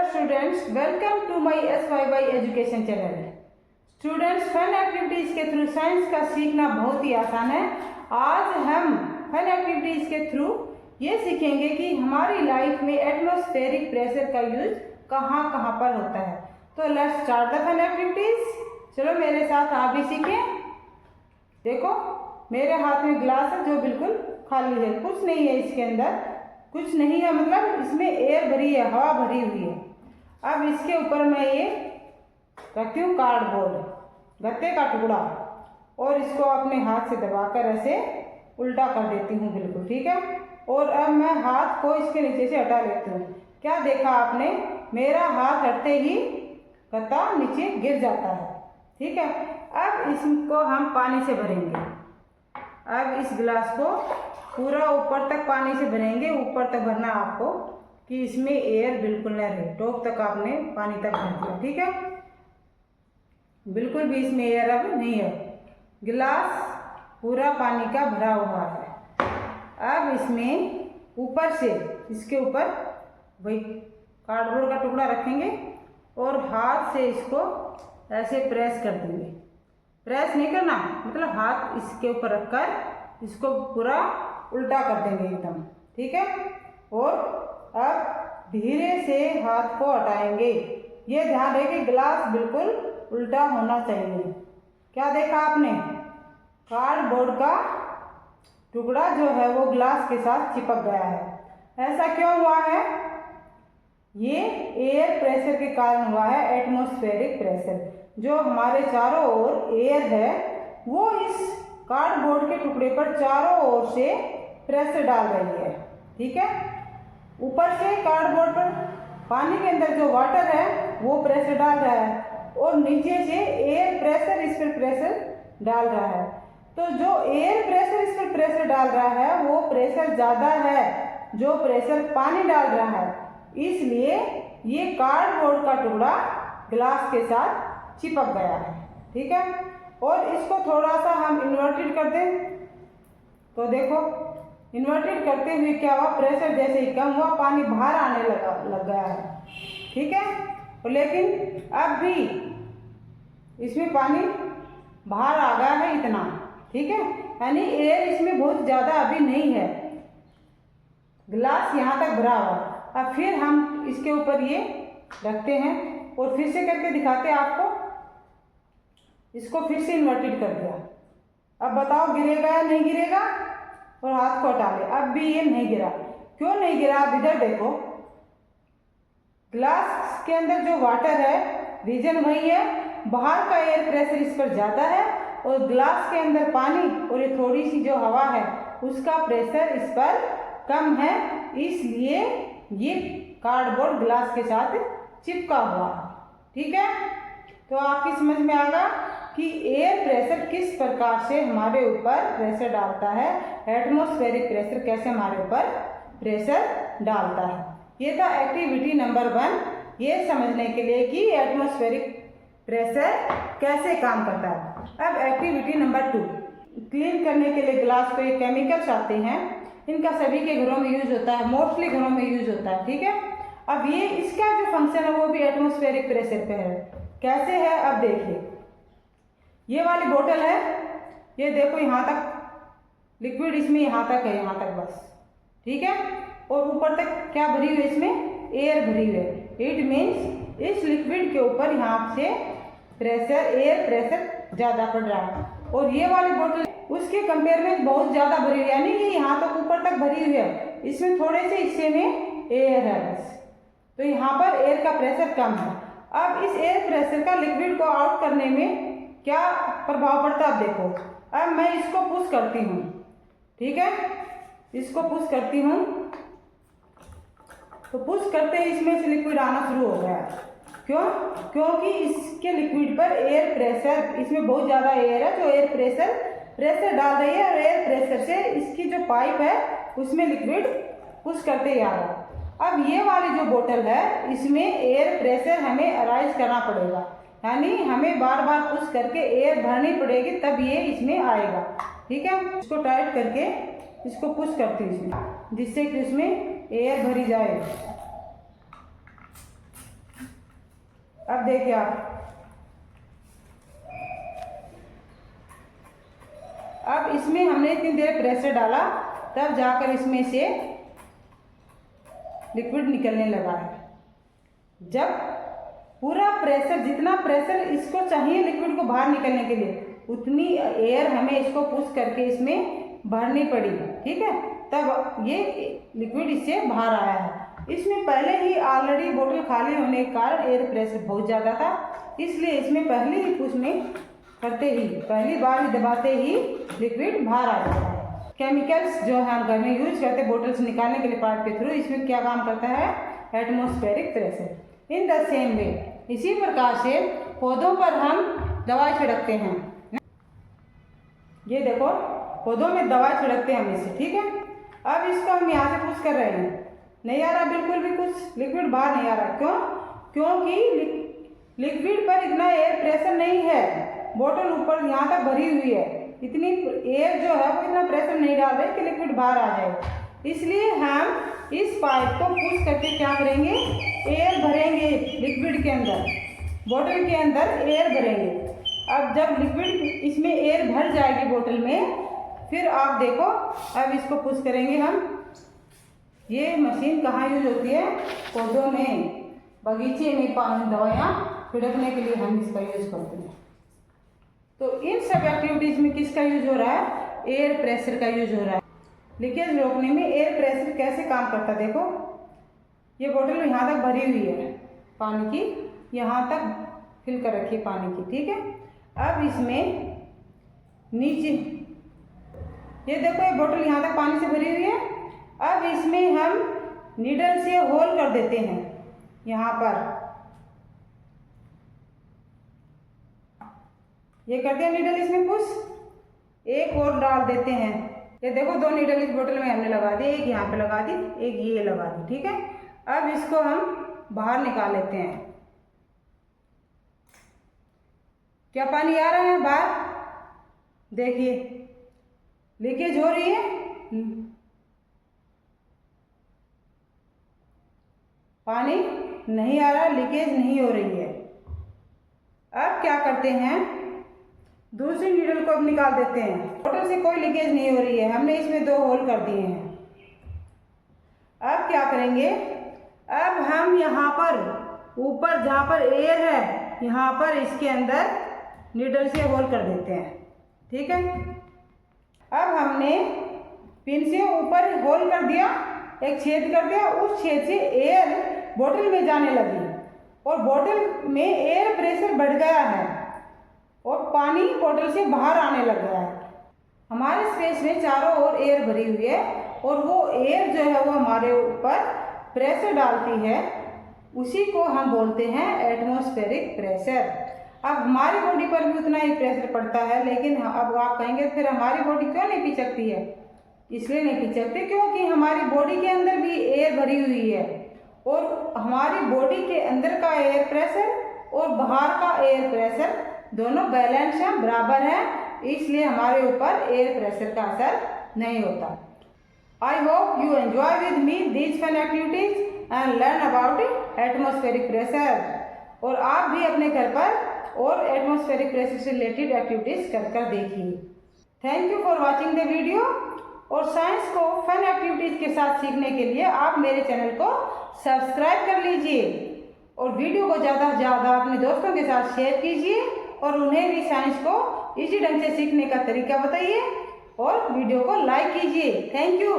Students, welcome to my SYY education channel. Students, fun activities के through science का सीखना बहुत ही आसान है। आज हम फन एक्टिविटीज़ के थ्रू ये सीखेंगे कि हमारी लाइफ में एटमॉस्फेरिक प्रेशर का यूज कहाँ कहाँ पर होता है। तो let's start the fun activities. चलो मेरे साथ आप भी सीखें। देखो मेरे हाथ में ग्लास है जो बिल्कुल खाली है, कुछ नहीं है इसके अंदर, कुछ नहीं है मतलब इसमें एयर भरी है, हवा भरी हुई है। अब इसके ऊपर मैं ये रखती हूँ कार्डबोर्ड, गत्ते का टुकड़ा, और इसको अपने हाथ से दबाकर ऐसे उल्टा कर देती हूँ बिल्कुल, ठीक है। और अब मैं हाथ को इसके नीचे से हटा लेती हूँ। क्या देखा आपने, मेरा हाथ हटते ही गत्ता नीचे गिर जाता है, ठीक है। अब इसको हम पानी से भरेंगे। अब इस गिलास को पूरा ऊपर तक पानी से भरेंगे, ऊपर तक भरना आपको कि इसमें एयर बिल्कुल न रहे। टॉप तक आपने पानी तक भर दिया, ठीक है। बिल्कुल भी इसमें एयर अब नहीं है, गिलास पूरा पानी का भरा हुआ है। अब इसमें ऊपर से इसके ऊपर वही कार्डबोर्ड का टुकड़ा रखेंगे और हाथ से इसको ऐसे प्रेस कर देंगे। प्रेस नहीं करना, मतलब हाथ इसके ऊपर रखकर इसको पूरा उल्टा कर देंगे एकदम, ठीक है। और अब धीरे से हाथ को हटाएंगे। ये ध्यान रहे कि गिलास बिल्कुल उल्टा होना चाहिए। क्या देखा आपने, कार्डबोर्ड का टुकड़ा जो है वो गिलास के साथ चिपक गया है। ऐसा क्यों हुआ है? ये एयर प्रेशर के कारण हुआ है। एटमॉस्फेरिक प्रेशर, जो हमारे चारों ओर एयर है वो इस कार्डबोर्ड के टुकड़े पर चारों ओर से प्रेशर डाल रही है, ठीक है। ऊपर से कार्डबोर्ड पर पानी के अंदर जो वाटर है वो प्रेशर डाल रहा है और नीचे से एयर प्रेशर इस पर प्रेशर डाल रहा है। तो जो एयर प्रेशर इस पर प्रेशर डाल रहा है वो प्रेशर ज़्यादा है जो प्रेशर पानी डाल रहा है, इसलिए ये कार्डबोर्ड का टुकड़ा गिलास के साथ चिपक गया है, ठीक है। और इसको थोड़ा सा हम इन्वर्टेड कर दें तो देखो इन्वर्टेड करते हुए क्या हुआ, प्रेशर जैसे ही कम हुआ पानी बाहर आने लग गया है, ठीक है। और लेकिन अब भी इसमें पानी बाहर आ गया है इतना, ठीक है, यानी एयर इसमें बहुत ज़्यादा अभी नहीं है। गिलास यहाँ तक भरा हुआ। अब फिर हम इसके ऊपर ये रखते हैं और फिर से करके दिखाते हैं आपको। इसको फिर से इन्वर्टेड कर दिया। अब बताओ गिरेगा या नहीं गिरेगा, और हाथ को हटा ले। अब भी ये नहीं गिरा। क्यों नहीं गिरा? अब इधर देखो, ग्लास के अंदर जो वाटर है रीजन वही है, बाहर का एयर प्रेशर इस पर ज़्यादा है और ग्लास के अंदर पानी और ये थोड़ी सी जो हवा है उसका प्रेशर इस पर कम है, इसलिए ये कार्डबोर्ड ग्लास के साथ चिपका हुआ है, ठीक है। तो आपकी समझ में आएगा कि एयर प्रेशर किस प्रकार से हमारे ऊपर प्रेशर डालता है, एटमॉस्फेरिक प्रेशर कैसे हमारे ऊपर प्रेशर डालता है। ये था एक्टिविटी नंबर 1, ये समझने के लिए कि एटमॉस्फेरिक प्रेशर कैसे काम करता है। अब एक्टिविटी नंबर 2, क्लीन करने के लिए ग्लास को ये केमिकल्स आते हैं, इनका सभी के घरों में यूज होता है, मोस्टली घरों में यूज होता है, ठीक है। अब ये इसका जो फंक्शन है वो भी एटमॉस्फेरिक प्रेशर पे है। कैसे है अब देखिए, ये वाली बोतल है, ये देखो यहाँ तक लिक्विड इसमें यहाँ तक है, यहाँ तक बस, ठीक है। और ऊपर तक क्या भरी हुई है, इसमें एयर भरी हुई है। इट मीन्स इस लिक्विड के ऊपर यहाँ से प्रेशर, एयर प्रेशर ज़्यादा पड़ रहा है। और ये वाली बोतल उसके कंपेयर में बहुत ज़्यादा भरी हुई है, यानी ये यहाँ तक ऊपर तक भरी हुई है, इसमें थोड़े से हिस्से में एयर है बस, तो यहाँ पर एयर का प्रेशर कम है। अब इस एयर प्रेशर का लिक्विड को आउट करने में क्या प्रभाव पड़ता है, अब देखो। अब मैं इसको पुश करती हूँ, ठीक है, इसको पुश करती हूँ तो पुश करते ही इसमें से लिक्विड आना शुरू हो गया। क्यों? क्योंकि इसके लिक्विड पर एयर प्रेशर, इसमें बहुत ज़्यादा एयर है जो एयर प्रेशर डाल रही है, और एयर प्रेशर से इसकी जो पाइप है उसमें लिक्विड पुश करते ही आ रहा। अब ये वाली जो बोतल है इसमें एयर प्रेशर हमें अराइज करना पड़ेगा, यानी हमें बार बार पुश करके एयर भरनी पड़ेगी तब ये इसमें आएगा, ठीक है। इसको टाइट करके इसको पुश करती हूँ इसमें, जिससे कि उसमें एयर भरी जाए। अब देखिए आप, अब इसमें हमने इतनी देर प्रेशर डाला तब जाकर इसमें से लिक्विड निकलने लगा है। जब पूरा प्रेशर, जितना प्रेशर इसको चाहिए लिक्विड को बाहर निकलने के लिए, उतनी एयर हमें इसको पुश करके इसमें भरनी पड़ी, ठीक है, तब ये लिक्विड इससे बाहर आया है। इसमें पहले ही ऑलरेडी बोतल खाली होने के कारण एयर प्रेशर बहुत ज़्यादा था, इसलिए इसमें पहले ही पुश में करते ही, पहली बार ही दबाते ही लिक्विड बाहर आ जाता है। केमिकल्स जो हम घर में यूज करते हैं बोतल से निकालने के लिए पाइप के थ्रू, इसमें क्या काम करता है? Atmospheric pressure. In the same way, इसी प्रकार से पौधों पर हम दवाई छिड़कते हैं। ये देखो, पौधों में दवाई छिड़कते हैं हम इससे, ठीक है। अब इसको हम यहाँ से पुश कर रहे हैं, नहीं आ रहा बिल्कुल भी कुछ लिक्विड बाहर नहीं आ रहा। क्यों? क्योंकि लिक्विड पर इतना एयर प्रेशर नहीं है, बोतल ऊपर यहाँ तक भरी हुई है, इतनी एयर जो है वो इतना प्रेशर नहीं डाल रहे कि लिक्विड बाहर आ जाए। इसलिए हम इस पाइप को पुश करके क्या करेंगे? एयर भरेंगे लिक्विड के अंदर, बोतल के अंदर एयर भरेंगे। अब जब लिक्विड इसमें एयर भर जाएगी बोतल में, फिर आप देखो, अब इसको पुश करेंगे हम। ये मशीन कहाँ यूज होती है? पौधों में, बगीचे में पानी दवाइयाँ छिड़कने के लिए हम इसका यूज करते हैं। तो इन सब एक्टिविटीज़ में किसका यूज हो रहा है? एयर प्रेशर का यूज हो रहा है। लीकेज रोकने में एयर प्रेशर कैसे काम करता है? देखो, ये बोतल यहाँ तक भरी हुई है पानी की, यहाँ तक फिल कर रखी है पानी की, ठीक है। अब इसमें नीचे, ये देखो, ये बोतल यहाँ तक पानी से भरी हुई है। अब इसमें हम नीडल से होल कर देते हैं यहाँ पर, ये करते हैं नीडल इसमें पुश, एक और डाल देते हैं। ये देखो, 2 नीडल इस बोतल में हमने लगा दी, एक यहाँ पे लगा दी, एक ये लगा दी, ठीक है। अब इसको हम बाहर निकाल लेते हैं। क्या पानी आ रहा है बाहर? देखिए, लीकेज हो रही है, पानी नहीं आ रहा, लीकेज नहीं हो रही है। अब क्या करते हैं? दूसरी नीडल को अब निकाल देते हैं। बोतल से कोई लीकेज नहीं हो रही है, हमने इसमें 2 होल कर दिए हैं। अब क्या करेंगे? अब हम यहाँ पर ऊपर जहाँ पर एयर है, यहाँ पर इसके अंदर नीडल से होल कर देते हैं, ठीक है। अब हमने पिन से ऊपर होल कर दिया, एक छेद कर दिया, उस छेद से एयर बोतल में जाने लगी और बोतल में एयर प्रेशर बढ़ गया है और पानी बोतल से बाहर आने लग गया है। हमारे स्पेस में चारों ओर एयर भरी हुई है और वो एयर जो है वो हमारे ऊपर प्रेशर डालती है, उसी को हम बोलते हैं एटमॉस्फेरिक प्रेशर। अब हमारी बॉडी पर भी उतना ही प्रेशर पड़ता है, लेकिन अब आप कहेंगे फिर हमारी बॉडी क्यों नहीं पिचकती है? इसलिए नहीं पिचकती क्योंकि हमारी बॉडी के अंदर भी एयर भरी हुई है और हमारी बॉडी के अंदर का एयर प्रेशर और बाहर का एयर प्रेशर दोनों बैलेंस हैं, बराबर है, इसलिए हमारे ऊपर एयर प्रेशर का असर नहीं होता। I hope you enjoy with me these fun activities and learn about atmospheric pressure. और आप भी अपने घर पर और एटमॉस्फेरिक प्रेशर से रिलेटेड एक्टिविटीज कर देखिए। Thank you for watching the video. और साइंस को फन एक्टिविटीज के साथ सीखने के लिए आप मेरे चैनल को सब्सक्राइब कर लीजिए और वीडियो को ज़्यादा से ज़्यादा अपने दोस्तों के साथ शेयर कीजिए और उन्हें भी साइंस को इसी ढंग से सीखने का तरीका बताइए और वीडियो को लाइक कीजिए। Thank you.